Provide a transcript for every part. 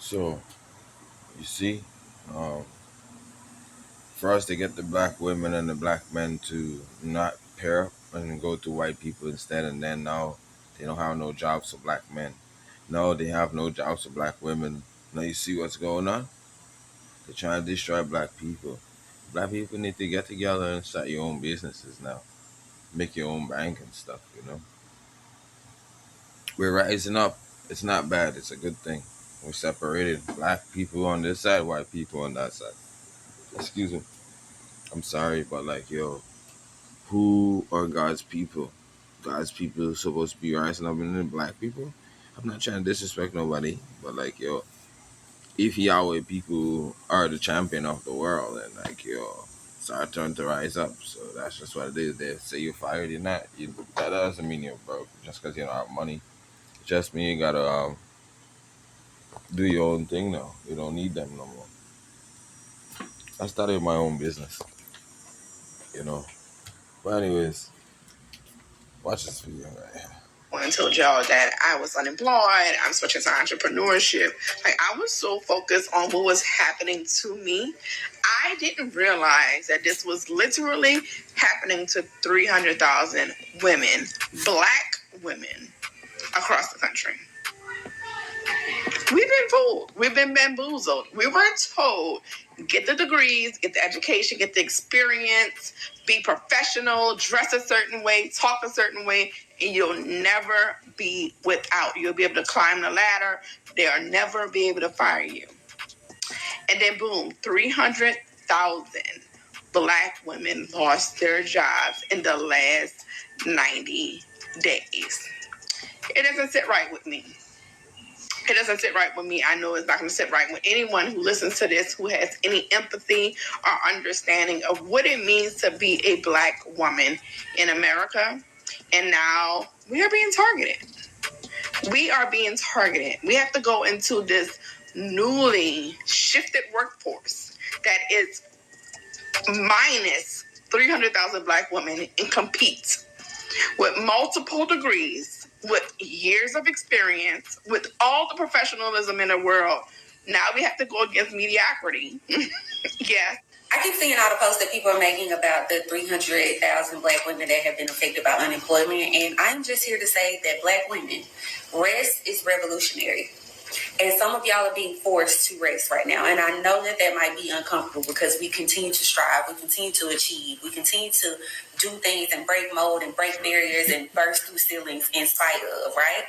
So you see, um, first they get the black women and the black men to not pair up and go to white people instead, and then now they don't have no jobs for black men. No, they have no jobs for black women. Now you see what's going on? They're trying to destroy black people. Black people need to get together and start your own businesses now. Make your own bank and stuff, you know. We're rising up. It's not bad, it's a good thing. We're separated. Black people on this side, white people on that side. Excuse me. I'm sorry, but like, yo, who are God's people? God's people are supposed to be rising up and then black people? I'm not trying to disrespect nobody, but like, yo, if Yahweh people are the champion of the world, and like, yo, it's our turn to rise up. So that's just what it is. They say you're fired, you're not. That doesn't mean you're broke just because you don't have money. Just mean you gotta do your own thing now. You don't need them no more. I started my own business, you know. But anyways, watch this video right here. I told y'all that I was unemployed. I'm switching to entrepreneurship. Like, I was so focused on what was happening to me, I didn't realize that this was literally happening to 300,000 women, black women, across the country. We've been fooled. We've been bamboozled. We were told, get the degrees, get the education, get the experience, be professional, dress a certain way, talk a certain way, and you'll never be without. You'll be able to climb the ladder. They'll never be able to fire you. And then boom, 300,000 black women lost their jobs in the last 90 days. It doesn't sit right with me. It doesn't sit right with me. I know it's not going to sit right with anyone who listens to this, who has any empathy or understanding of what it means to be a black woman in America. And now we are being targeted. We are being targeted. We have to go into this newly shifted workforce that is minus 300,000 black women and compete with multiple degrees, with years of experience, with all the professionalism in the world. Now we have to go against mediocrity. Yes. I keep seeing all the posts that people are making about the 300,000 black women that have been affected by unemployment. And I'm just here to say that black women, rest is revolutionary. And some of y'all are being forced to rest right now. And I know that that might be uncomfortable because we continue to strive, we continue to achieve, we continue to do things and break mold and break barriers and burst through ceilings in spite of, right?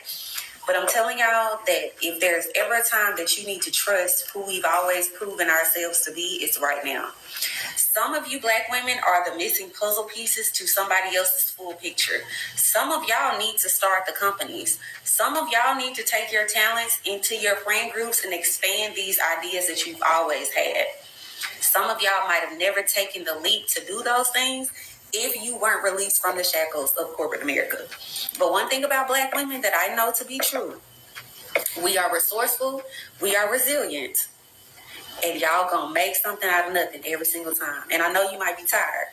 But I'm telling y'all that if there's ever a time that you need to trust who we've always proven ourselves to be, it's right now. Some of you black women are the missing puzzle pieces to somebody else's full picture. Some of y'all need to start the companies. Some of y'all need to take your talents into your friend groups and expand these ideas that you've always had. Some of y'all might have never taken the leap to do those things if you weren't released from the shackles of corporate America. But one thing about black women that I know to be true, we are resourceful, we are resilient, and y'all gonna make something out of nothing every single time. And I know you might be tired,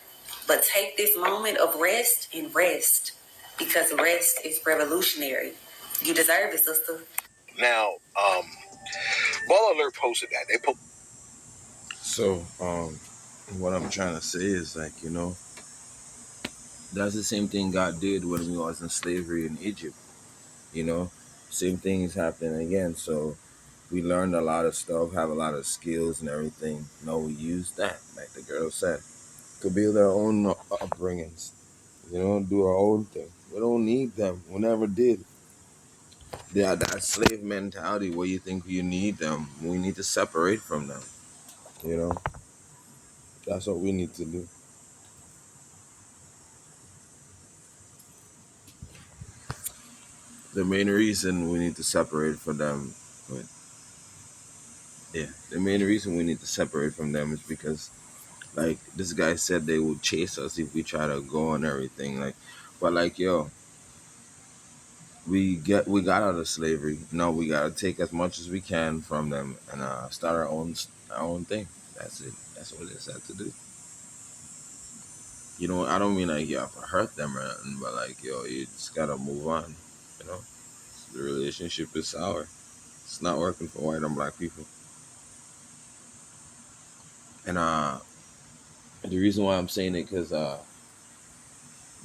but take this moment of rest and rest, because rest is revolutionary. You deserve it, sister. Now, Ball Alert posted that. So, what I'm trying to say is, like, you know, that's the same thing God did when we was in slavery in Egypt. You know, same thing is happening again. So we learned a lot of stuff, have a lot of skills and everything. You know, we use that, like the girl said, to build our own upbringings. You know, do our own thing. We don't need them. We never did. Yeah, that slave mentality where you think you need them. We need to separate from them. You know, that's what we need to do. The main reason we need to separate from them, but yeah, the main reason we need to separate from them is because, like this guy said, they would chase us if we try to go and everything. Like, but like, yo, we got out of slavery. No, we gotta take as much as we can from them and start our own thing. That's it. That's what it's had to do. You know, I don't mean like you have to hurt them or nothing, but like, yo, you just gotta move on. You know, the relationship is sour. It's not working for white and black people. And the reason why I'm saying it because the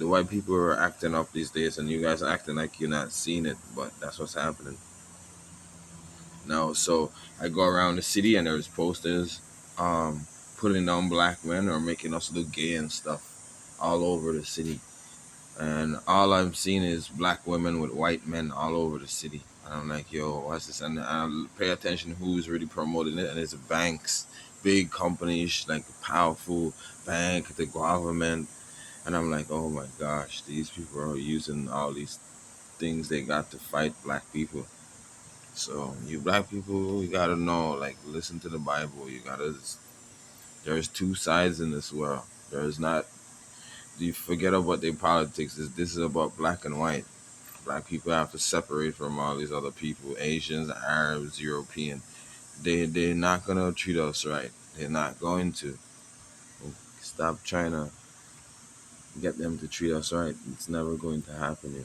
white people are acting up these days, and you guys are acting like you're not seeing it, but that's what's happening now. So I go around the city, and there's posters um, putting down black men or making us look gay and stuff all over the city. And all I'm seeing is black women with white men all over the city. And I'm like, yo, what's this? And I pay attention who's really promoting it, and it's banks, big companies like the powerful bank, the government. And I'm like, oh my gosh, these people are using all these things they got to fight black people. So you black people, you gotta know, like, listen to the Bible. You gotta. There's two sides in this world. There's not. You forget about their politics. This is about black and white. Black people have to separate from all these other people, Asians, Arabs, European. They're not gonna treat us right. They're not going to. Stop trying to get them to treat us right. It's never going to happen.